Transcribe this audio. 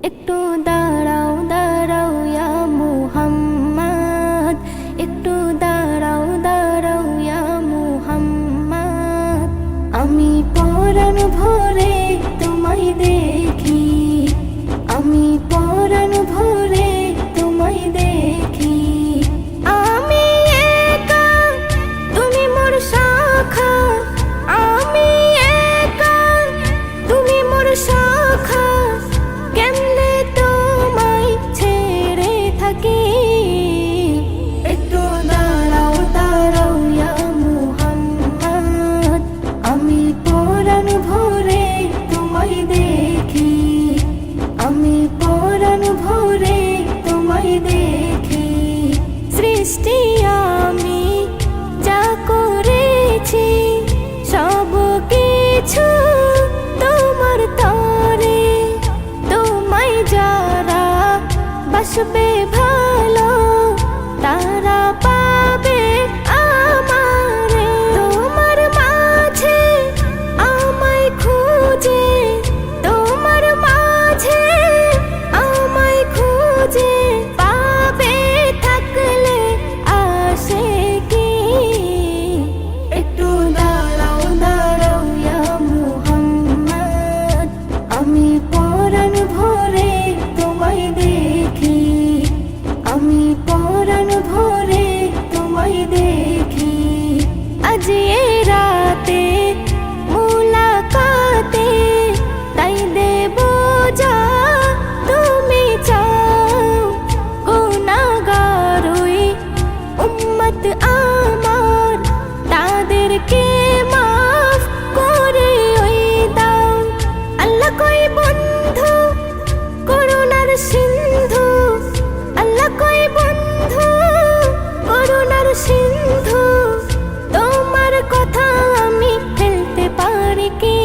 একটু দাঁড়াও দাঁড়াও ইয়া মুহাম্মদ, একটু দাঁড়াও দাঁড়াও ইয়া মুহাম্মদ। আমি পরাণ ভরে তোমায় দেখি, আমি পরাণ ভরে তোমায় দেখি। আমি একা তুমি মোর শাখা, আমি একা তুমি মোর শাখা, কেমনে তোমায় ছেড়ে থাকি। একটু দাঁড়াও দাঁড়াও ইয়া মুহাম্মদ, আমি পরাণ ভরে তোমায় দেখি, আমি পরাণ ভরে তোমায় দেখি। সৃষ্টি আমি যা করেছি সব কিছু তোমার তরে, তোমায় যারা বাসবে ভালো তারা পাবে আমারে। তোমার মাঝে আমায় খুঁজে, তোমার মাঝে আমায় খুঁজে পাবে থাকলে আশিকি। একটু দাঁড়াও দাঁড়াও ইয়া মুহাম্মদ, আমি পরাণ ভরে তোমায় দেখি, আমি পরাণ ভরে তোমায় দেখি। আজ এ রাতে মুলাকাতে তাই দেব যা তুমি চাও। গুনাহগার ওই উম্মত আমার, তাদেরকে মাফ করে ওই দাও। আল্লাহ কই বন্ধু করুণার সিন্ধু, আল্লাহ কই বন্ধু করুণার সিন্ধু। তোমার কথা আমি ফেলতে পারি কি?